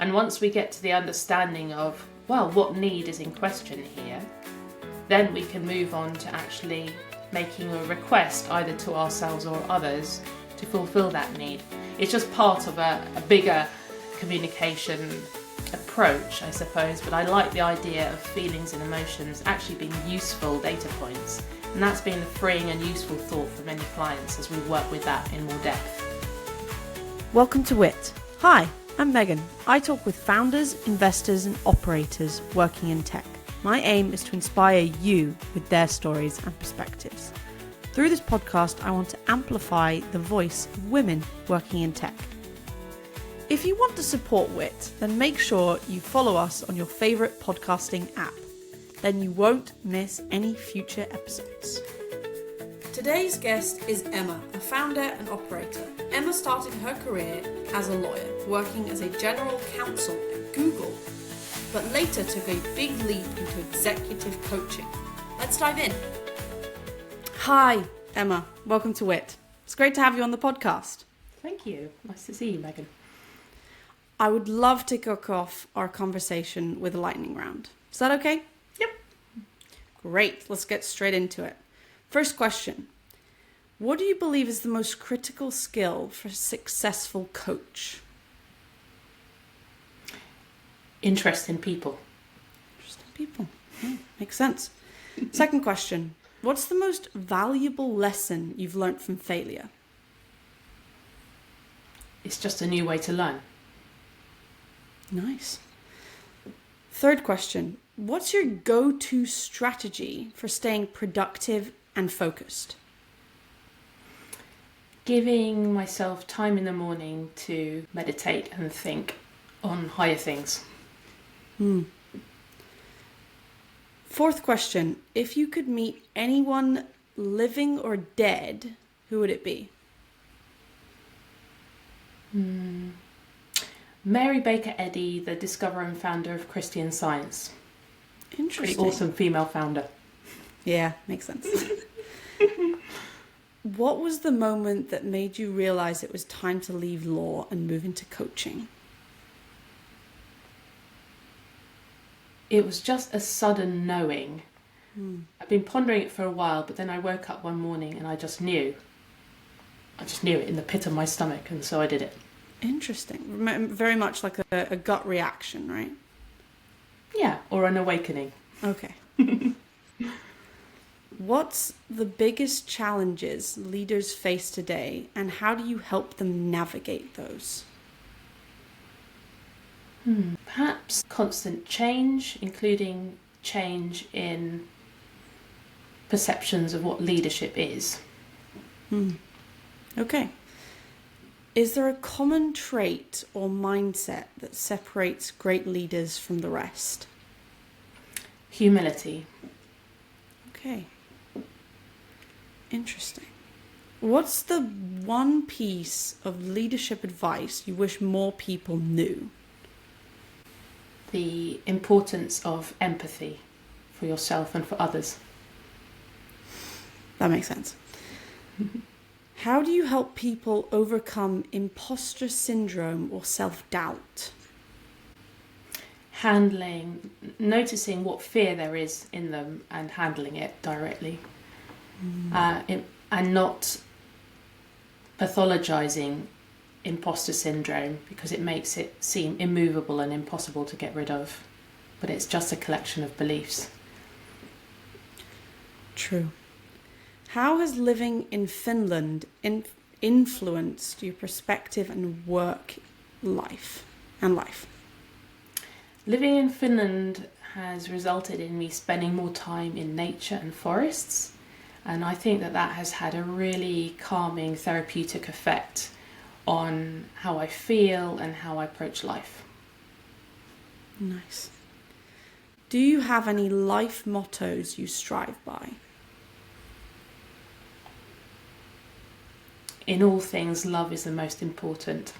And once we get to the understanding of, well, what need is in question here, then we can move on to actually making a request either to ourselves or others to fulfill that need. It's just part of a bigger communication approach, I suppose, but I like the idea of feelings and emotions actually being useful data points, and that's been a freeing and useful thought for many clients as we work with that in more depth. Welcome to WITT. Hi, I'm Megan. I talk with founders, investors and operators working in tech. My aim is to inspire you with their stories and perspectives. Through this podcast, I want to amplify the voice of women working in tech. If you want to support WITT, then make sure you follow us on your favourite podcasting app. Then you won't miss any future episodes. Today's guest is Emma, a founder and operator. Emma started her career as a lawyer, working as a General Counsel at Google, but later took a big leap into executive coaching. Let's dive in. Hi, Emma. Welcome to WITT. It's great to have you on the podcast. Thank you. Nice to see you, Megan. I would love to kick off our conversation with a lightning round. Is that okay? Yep. Great. Let's get straight into it. First question. What do you believe is the most critical skill for a successful coach? Interest in people. Interest in people. Yeah, makes sense. Second question. What's the most valuable lesson you've learned from failure? It's just a new way to learn. Nice. Third question. What's your go-to strategy for staying productive and focused? Giving myself time in the morning to meditate and think on higher things. Fourth question. If you could meet anyone living or dead, who would it be? Mary Baker Eddy, the discoverer and founder of Christian Science. Interesting. Pretty awesome female founder. Yeah, makes sense. What was the moment that made you realize it was time to leave law and move into coaching? It was just a sudden knowing. I've been pondering it for a while, but then I woke up one morning and I just knew. I just knew it in the pit of my stomach, and so I did it. Interesting. Very much like a gut reaction, right? Yeah, or an awakening. Okay. What's the biggest challenges leaders face today, and how do you help them navigate those? Perhaps constant change, including change in perceptions of what leadership is. Okay. Is there a common trait or mindset that separates great leaders from the rest? Humility. Okay. Interesting. What's the one piece of leadership advice you wish more people knew? The importance of empathy for yourself and for others. That makes sense. How do you help people overcome imposter syndrome or self-doubt? Noticing what fear there is in them and handling it directly. And not pathologizing imposter syndrome, because it makes it seem immovable and impossible to get rid of. But it's just a collection of beliefs. True. How has living in Finland influenced your perspective and work life? Living in Finland has resulted in me spending more time in nature and forests, and I think that has had a really calming, therapeutic effect on how I feel and how I approach life. Nice. Do you have any life mottos you strive by? In all things, love is the most important.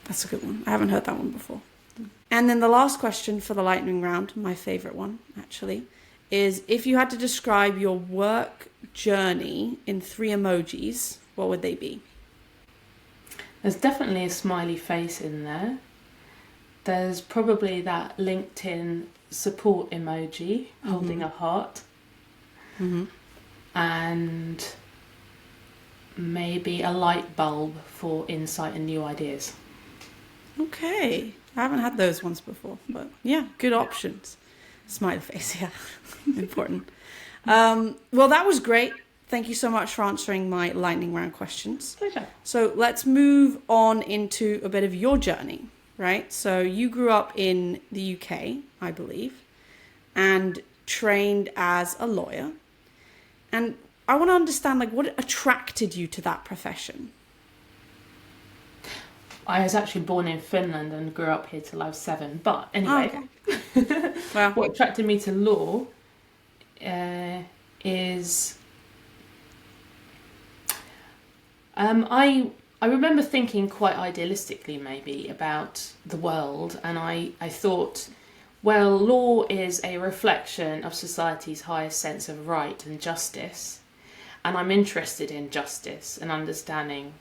That's a good one. I haven't heard that one before. And then the last question for the lightning round, my favorite one actually, is if you had to describe your work journey in 3 emojis, what would they be? There's definitely a smiley face in there. There's probably that LinkedIn support emoji holding a heart. Mm-hmm. And maybe a light bulb for insight and new ideas. Okay. I haven't had those ones before, but yeah, good options. Smiley face, yeah. Important. Well, that was great. Thank you so much for answering my lightning round questions. Pleasure. So let's move on into a bit of your journey, right? So you grew up in the UK, I believe, and trained as a lawyer. And I want to understand, like, what attracted you to that profession? I was actually born in Finland and grew up here till I was 7. But anyway, Well, what attracted me to law is I remember thinking quite idealistically maybe about the world, and I thought, well, law is a reflection of society's highest sense of right and justice, and I'm interested in justice and understanding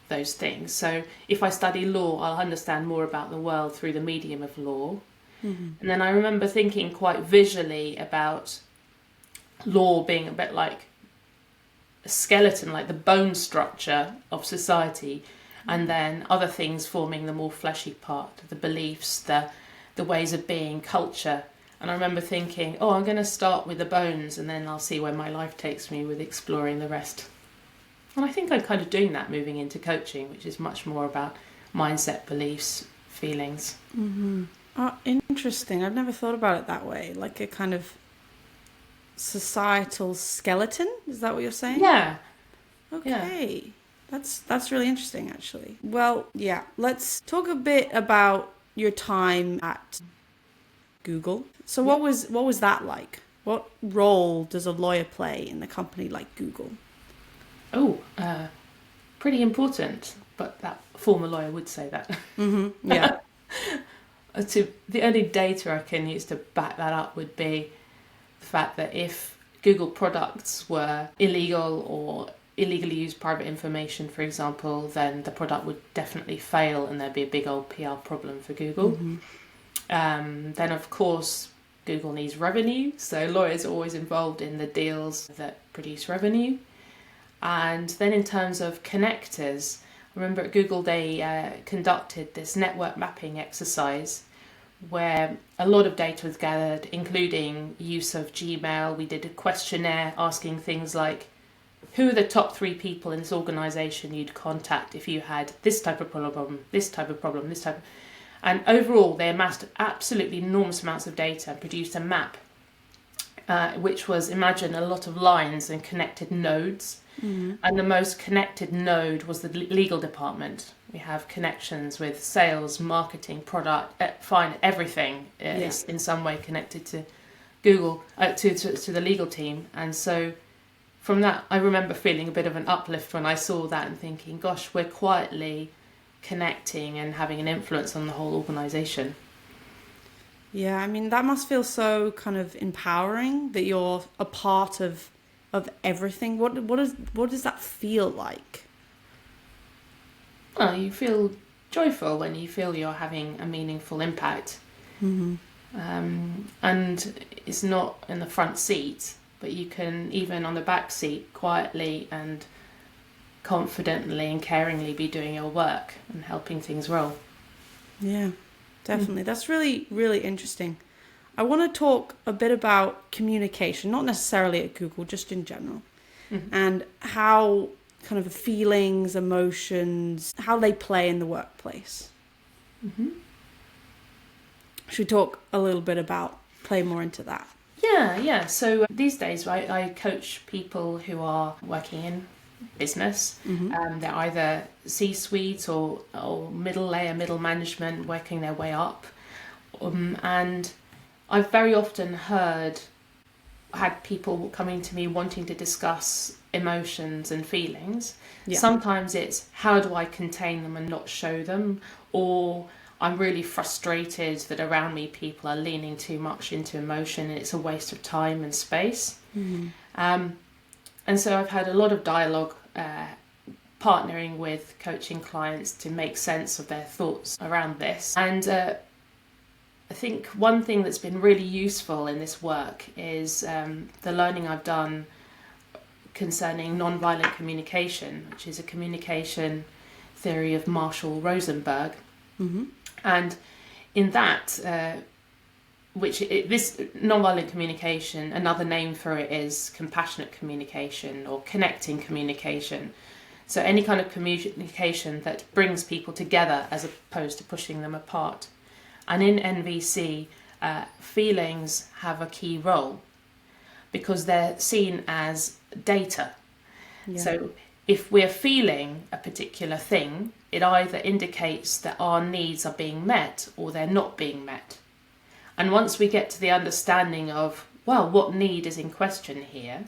those things. So if I study law, I'll understand more about the world through the medium of law. Mm-hmm. And then I remember thinking quite visually about law being a bit like a skeleton, like the bone structure of society, and then other things forming the more fleshy part, the beliefs, the ways of being, culture. And I remember thinking, I'm going to start with the bones and then I'll see where my life takes me with exploring the rest. And I think I'm kind of doing that moving into coaching, which is much more about mindset, beliefs, feelings. Mm-hmm. Oh, interesting. I've never thought about it that way, like a kind of societal skeleton. Is that what you're saying? Yeah. Okay. Yeah. That's really interesting, actually. Well, yeah. Let's talk a bit about your time at Google. So what was that like? What role does a lawyer play in a company like Google? Pretty important, but that former lawyer would say that. Mm-hmm. Yeah. The only data I can use to back that up would be the fact that if Google products were illegal or illegally used private information, for example, then the product would definitely fail and there'd be a big old PR problem for Google. Mm-hmm. Then, of course, Google needs revenue, so lawyers are always involved in the deals that produce revenue. And then in terms of connectors, I remember at Google they conducted this network mapping exercise where a lot of data was gathered, including use of Gmail. We did a questionnaire asking things like, who are the top 3 people in this organisation you'd contact if you had this type of problem, this type of problem, this type of... And overall, they amassed absolutely enormous amounts of data and produced a map, which was, imagine, a lot of lines and connected nodes. Mm-hmm. And the most connected node was the legal department. We have connections with sales, marketing, product, everything is in some way connected to Google, to the legal team. And so from that, I remember feeling a bit of an uplift when I saw that and thinking, gosh, we're quietly connecting and having an influence on the whole organisation. Yeah, I mean, that must feel so kind of empowering that you're a part of everything. What does that feel like? Well, you feel joyful when you feel you're having a meaningful impact. Mm-hmm. And it's not in the front seat, but you can, even on the back seat, quietly and confidently and caringly be doing your work and helping things roll. Yeah, definitely. That's really, really interesting. I want to talk a bit about communication, not necessarily at Google, just in general, and how kind of feelings, emotions, how they play in the workplace. Mm-hmm. Should we talk a little bit about, play more into that? Yeah. So these days, right, I coach people who are working in business. Mm-hmm. They're either C-suite or middle layer, middle management, working their way up. And I've very often had people coming to me wanting to discuss emotions and feelings. Yeah. Sometimes it's how do I contain them and not show them, or I'm really frustrated that around me people are leaning too much into emotion and it's a waste of time and space. Mm-hmm. And so I've had a lot of dialogue partnering with coaching clients to make sense of their thoughts around this. And I think one thing that's been really useful in this work is the learning I've done concerning nonviolent communication, which is a communication theory of Marshall Rosenberg. Mm-hmm. And in that, this nonviolent communication, another name for it is compassionate communication or connecting communication. So any kind of communication that brings people together as opposed to pushing them apart. And in NVC, feelings have a key role because they're seen as data. Yeah. So if we're feeling a particular thing, it either indicates that our needs are being met or they're not being met. And once we get to the understanding of, well, what need is in question here,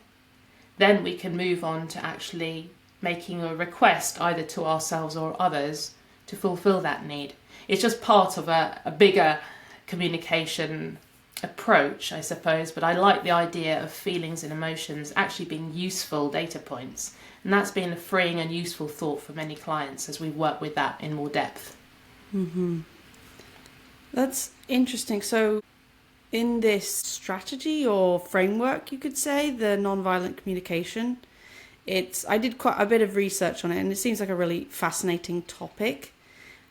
then we can move on to actually making a request either to ourselves or others to fulfill that need. It's just part of a bigger communication approach, I suppose, but I like the idea of feelings and emotions actually being useful data points. And that's been a freeing and useful thought for many clients as we work with that in more depth. Mm-hmm. That's interesting. So in this strategy or framework, you could say, the nonviolent communication, I did quite a bit of research on it, and it seems like a really fascinating topic.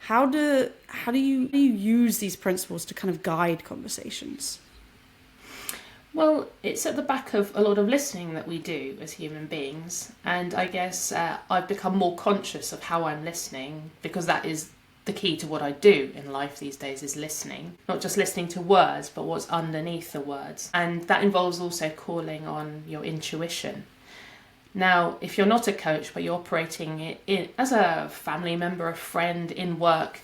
How do you use these principles to kind of guide conversations? Well, it's at the back of a lot of listening that we do as human beings. And I guess I've become more conscious of how I'm listening, because that is the key to what I do in life these days, is listening. Not just listening to words, but what's underneath the words. And that involves also calling on your intuition. Now, if you're not a coach, but you're operating as a family member, a friend, in work,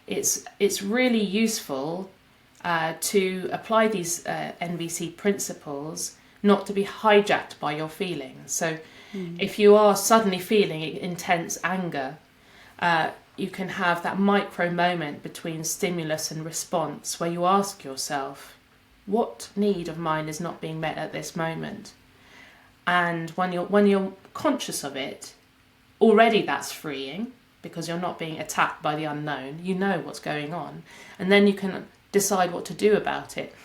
it's really useful to apply these NVC principles, not to be hijacked by your feelings. So if you are suddenly feeling intense anger, you can have that micro moment between stimulus and response where you ask yourself, what need of mine is not being met at this moment? And when you're conscious of it, already that's freeing, because you're not being attacked by the unknown. You know what's going on, and then you can decide what to do about it.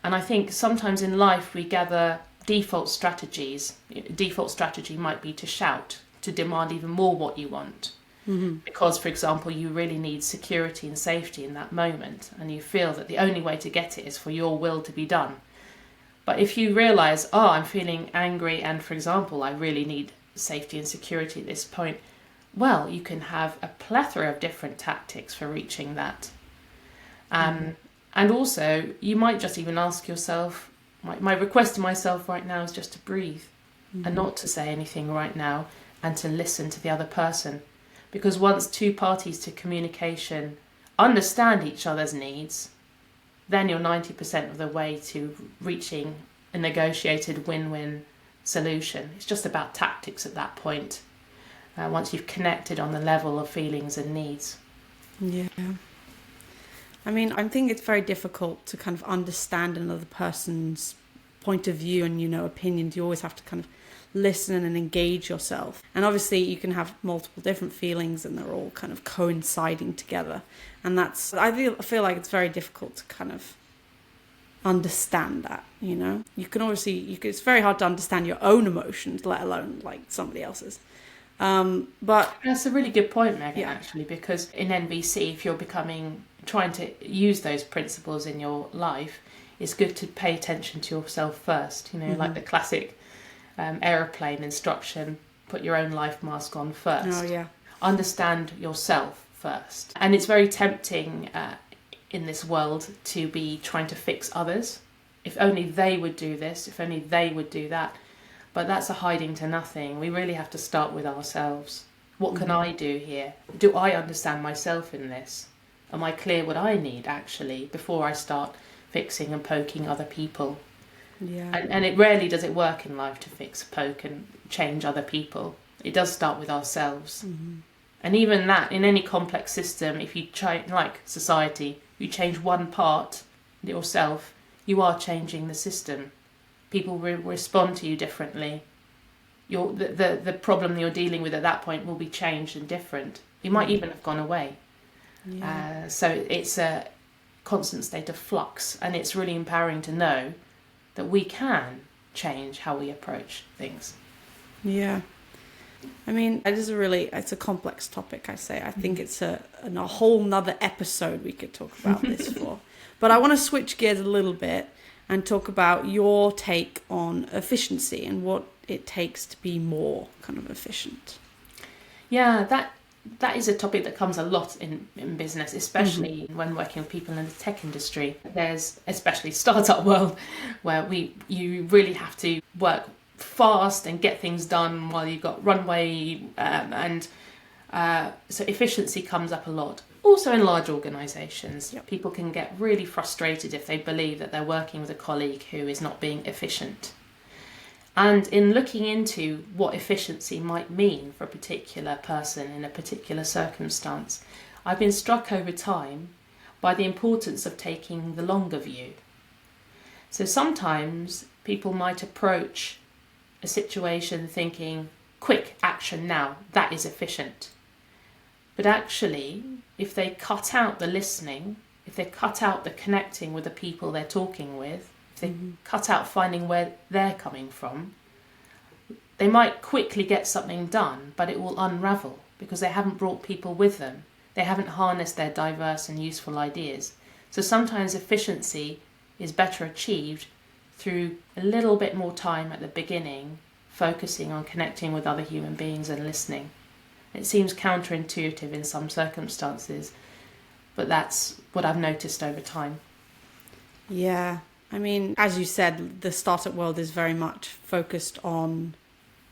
And I think sometimes in life we gather default strategies. Default strategy might be to shout, to demand even more what you want. Mm-hmm. Because, for example, you really need security and safety in that moment, and you feel that the only way to get it is for your will to be done. But if you realise, I'm feeling angry and, for example, I really need safety and security at this point, well, you can have a plethora of different tactics for reaching that. And also, you might just even ask yourself, my request to myself right now is just to breathe and not to say anything right now, and to listen to the other person. Because once two parties to communication understand each other's needs, then you're 90% of the way to reaching a negotiated win-win solution. It's just about tactics at that point, once you've connected on the level of feelings and needs. Yeah. I mean, I think it's very difficult to kind of understand another person's point of view and, opinions. You always have to kind of listen and engage yourself. And obviously you can have multiple different feelings and they're all kind of coinciding together. And I feel like it's very difficult to kind of understand that, You can obviously, it's very hard to understand your own emotions, let alone like somebody else's. But that's a really good point, Megan, actually, because in NVC, if you're trying to use those principles in your life, it's good to pay attention to yourself first, like the classic aeroplane instruction, put your own life mask on first. Oh, yeah. Understand yourself first. And it's very tempting in this world to be trying to fix others. If only they would do this, if only they would do that. But that's a hiding to nothing. We really have to start with ourselves. What can I do here? Do I understand myself in this? Am I clear what I need, actually, before I start fixing and poking other people? Yeah. And it rarely does it work in life to fix, poke and change other people. It does start with ourselves. Mm-hmm. And even that, in any complex system, if you try, like society, you change one part, yourself, you are changing the system. People will respond to you differently. the problem you're dealing with at that point will be changed and different. You might even have gone away. Yeah. So it's a constant state of flux, and it's really empowering to know that we can change how we approach things. Yeah. I mean, it's a complex topic, I say. I think it's a whole nother episode we could talk about this for. But I want to switch gears a little bit and talk about your take on efficiency and what it takes to be more kind of efficient. Yeah, that is a topic that comes a lot in business, especially when working with people in the tech industry. There's, especially startup world, where you really have to work fast and get things done while you've got runway, so efficiency comes up a lot. Also in large organisations, people can get really frustrated if they believe that they're working with a colleague who is not being efficient. And in looking into what efficiency might mean for a particular person in a particular circumstance, I've been struck over time by the importance of taking the longer view. So sometimes people might approach a situation thinking, quick action now, that is efficient. But actually, if they cut out the listening, if they cut out the connecting with the people they're talking with, if they cut out finding where they're coming from, they might quickly get something done, but it will unravel because they haven't brought people with them. They haven't harnessed their diverse and useful ideas. So sometimes efficiency is better achieved through a little bit more time at the beginning, focusing on connecting with other human beings and listening. It seems counterintuitive in some circumstances, but that's what I've noticed over time. Yeah, I mean, as you said, the startup world is very much focused on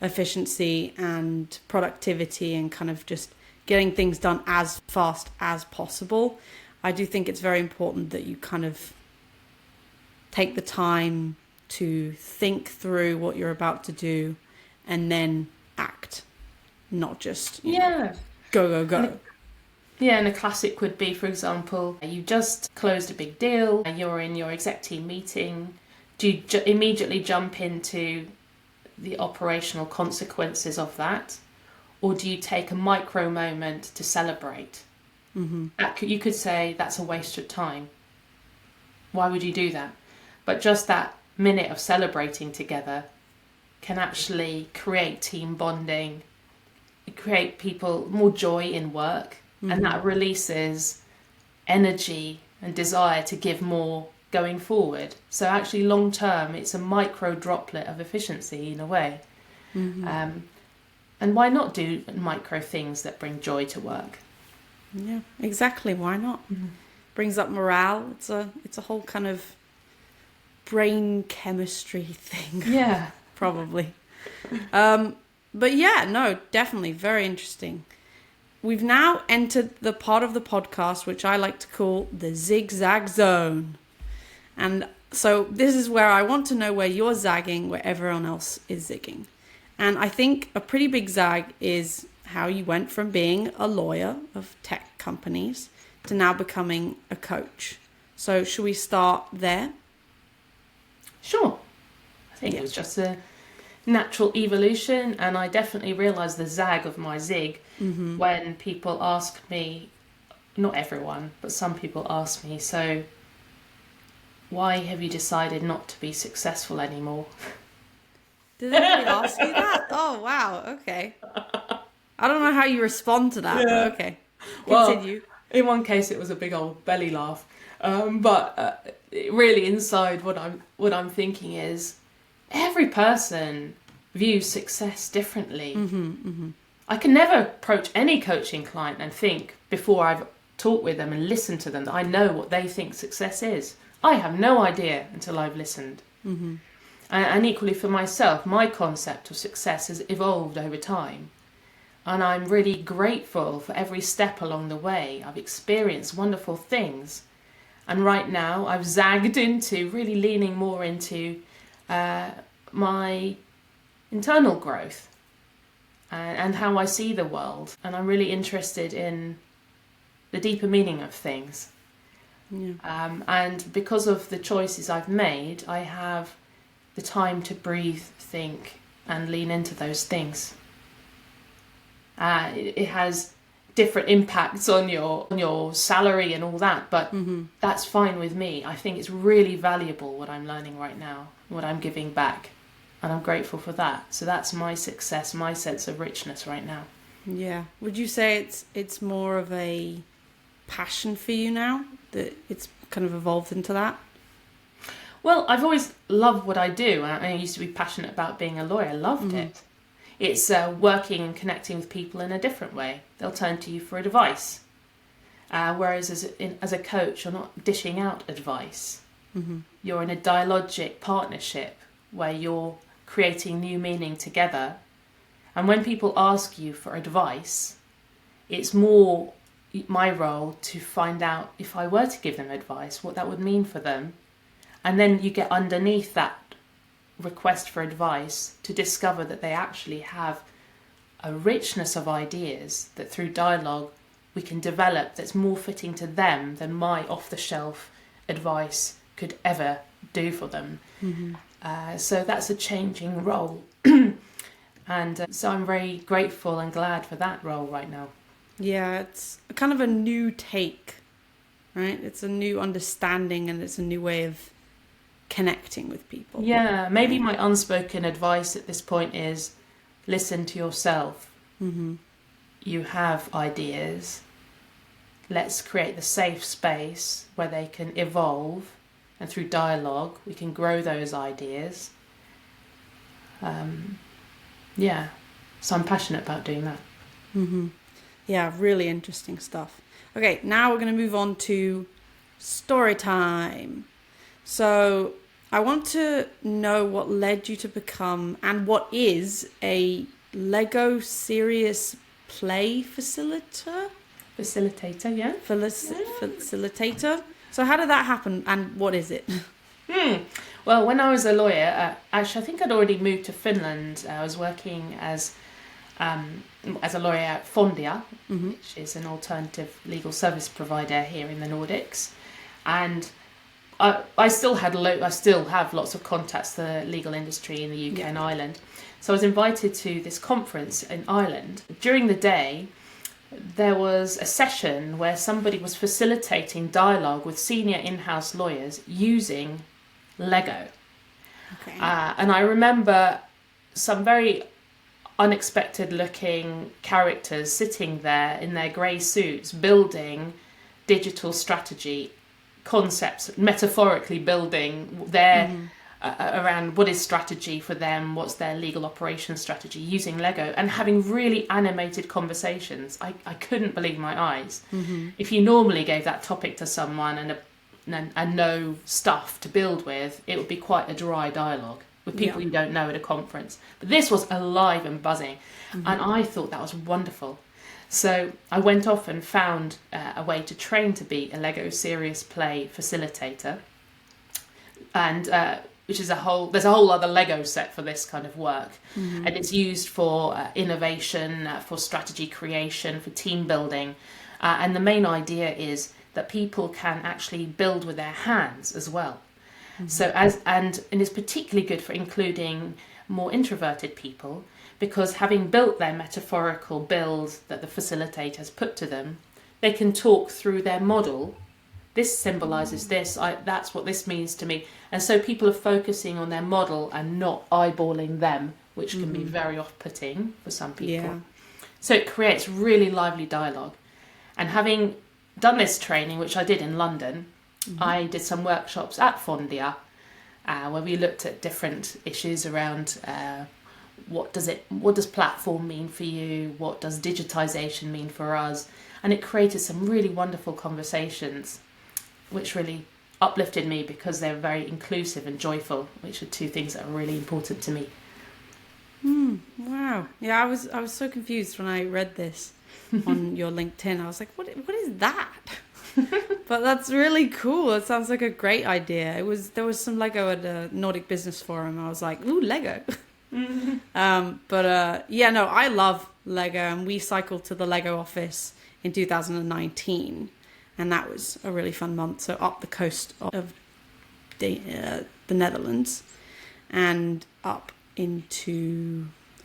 efficiency and productivity and kind of just getting things done as fast as possible. I do think it's very important that you kind of take the time to think through what you're about to do and then act, not just go. And a classic would be, for example, you just closed a big deal, you're in your exec team meeting. Do you immediately jump into the operational consequences of that, or do you take a micro moment to celebrate? You could say that's a waste of time. Why would you do that? But just that minute of celebrating together can actually create team bonding, create people more joy in work, and that releases energy and desire to give more going forward. So actually long term, it's a micro droplet of efficiency in a way. And why not do micro things that bring joy to work? Yeah, exactly. Why not? Brings up morale. It's a whole kind of brain chemistry thing. Yeah. Probably. But yeah, no, definitely very interesting. We've now entered the part of the podcast which I like to call the zigzag zone. And so this is where I want to know where you're zagging, where everyone else is zigging. And I think a pretty big zag is how you went from being a lawyer of tech companies to now becoming a coach. So should we start there? Sure. I think it was just a natural evolution, and I definitely realised the zag of my zig when people ask me, not everyone, but some people ask me, so why have you decided not to be successful anymore? Did anybody ask you that? Oh, wow. Okay. I don't know how you respond to that, but okay. Continue. Well, in one case, it was a big old belly laugh. But really inside what I'm thinking is every person views success differently. I can never approach any coaching client and think before I've talked with them and listened to them that I know what they think success is. I have no idea until I've listened. And equally for myself, my concept of success has evolved over time. And I'm really grateful for every step along the way. I've experienced wonderful things. And right now I've zagged into really leaning more into my internal growth and how I see the world. And I'm really interested in the deeper meaning of things. And because of the choices I've made, I have the time to breathe, think, and lean into those things. It has different impacts on your salary and all that, but that's fine with me. I think it's really valuable what I'm learning right now, what I'm giving back, and I'm grateful for that. So that's my success, my sense of richness right now. Yeah. Would you say it's more of a passion for you now, that it's kind of evolved into that? Well, I've always loved what I do. I used to be passionate about being a lawyer. Loved it. It's working and connecting with people in a different way. They'll turn to you for advice. Whereas as a coach, you're not dishing out advice. You're in a dialogic partnership where you're creating new meaning together. And when people ask you for advice, it's more my role to find out, if I were to give them advice, what that would mean for them. And then you get underneath that request for advice to discover that they actually have a richness of ideas that through dialogue we can develop that's more fitting to them than my off-the-shelf advice could ever do for them. So that's a changing role. And so I'm very grateful and glad for that role right now. Yeah, it's kind of a new take, right? It's a new understanding and it's a new way of connecting with people. Yeah, maybe my unspoken advice at this point is listen to yourself. You have ideas. Let's create the safe space where they can evolve, and through dialogue we can grow those ideas. So I'm passionate about doing that. Yeah, really interesting stuff. Okay, now we're going to move on to story time. So I want to know what led you to become, and what is, a Lego serious play facilitator? Facilitator, yeah. Facilitator. So how did that happen, and what is it? Well, when I was a lawyer, actually I think I'd already moved to Finland. I was working as a lawyer at Fondia, which is an alternative legal service provider here in the Nordics, and I still have lots of contacts to the legal industry in the UK and Ireland. So I was invited to this conference in Ireland. During the day, there was a session where somebody was facilitating dialogue with senior in-house lawyers using Lego. Okay. And I remember some very unexpected looking characters sitting there in their grey suits building digital strategy concepts, metaphorically building their around what is strategy for them, what's their legal operations strategy, using Lego, and having really animated conversations. I couldn't believe my eyes. If you normally gave that topic to someone and no stuff to build with, it would be quite a dry dialogue with people you don't know at a conference. But this was alive and buzzing, and I thought that was wonderful. So I went off and found a way to train to be a Lego serious play facilitator, and there's a whole other Lego set for this kind of work, and it's used for innovation, for strategy creation, for team building, and the main idea is that people can actually build with their hands as well. So and it's particularly good for including more introverted people, because having built their metaphorical build that the facilitators put to them, they can talk through their model. This symbolises this, that's what this means to me. And so people are focusing on their model and not eyeballing them, which can be very off-putting for some people. Yeah. So it creates really lively dialogue. And having done this training, which I did in London, I did some workshops at Fondia where we looked at different issues around what does platform mean for you? What does digitization mean for us? And it created some really wonderful conversations, which really uplifted me because they're very inclusive and joyful, which are two things that are really important to me. Wow. Yeah, I was so confused when I read this on your LinkedIn. I was like, what is that? But that's really cool. It sounds like a great idea. There was some Lego at a Nordic Business Forum. I was like, ooh, Lego. I love Lego, and we cycled to the Lego office in 2019, and that was a really fun month. So up the coast of the Netherlands and up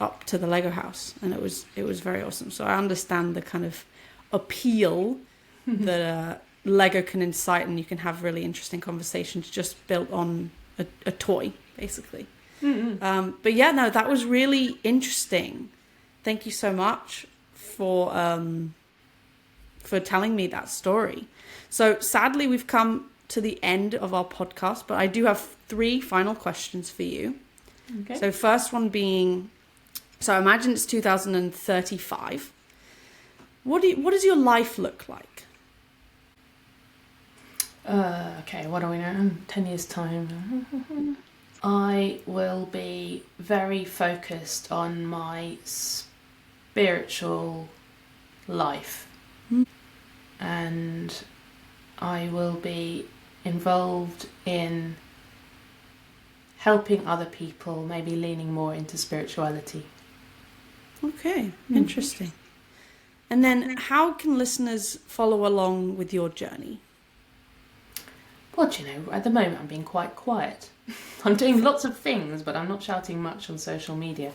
up to the Lego house, and it was very awesome. So I understand the kind of appeal that Lego can incite, and you can have really interesting conversations just built on a toy, basically. But yeah, no, that was really interesting. Thank you so much for telling me that story. So sadly, we've come to the end of our podcast, but I do have 3 final questions for you. Okay. So first one being, so imagine it's 2035. What does your life look like? Okay, what do we know? 10 years' time. I will be very focused on my spiritual life. And I will be involved in helping other people, maybe leaning more into spirituality. Okay, interesting. And then how can listeners follow along with your journey? Well, at the moment I'm being quite quiet. I'm doing lots of things, but I'm not shouting much on social media.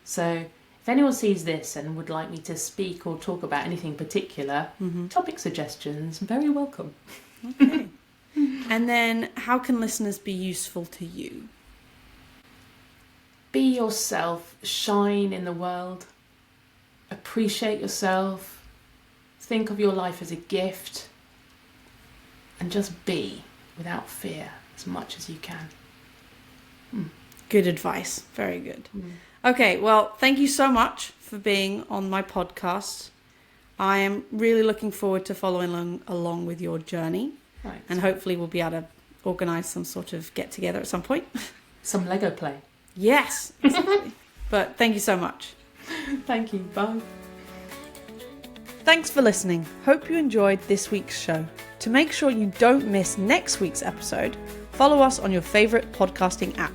So if anyone sees this and would like me to speak or talk about anything particular, topic suggestions, very welcome. Okay. And then how can listeners be useful to you? Be yourself, shine in the world, appreciate yourself, think of your life as a gift, and just be without fear as much as you can. Good advice. Very good. Okay, well, thank you so much for being on my podcast. I am really looking forward to following along with your journey. Right. And hopefully we'll be able to organise some sort of get-together at some point. Some Lego play. Yes, exactly. But thank you so much. Thank you. Bye. Thanks for listening. Hope you enjoyed this week's show. To make sure you don't miss next week's episode, follow us on your favourite podcasting app.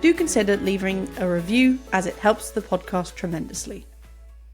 Do consider leaving a review, as it helps the podcast tremendously.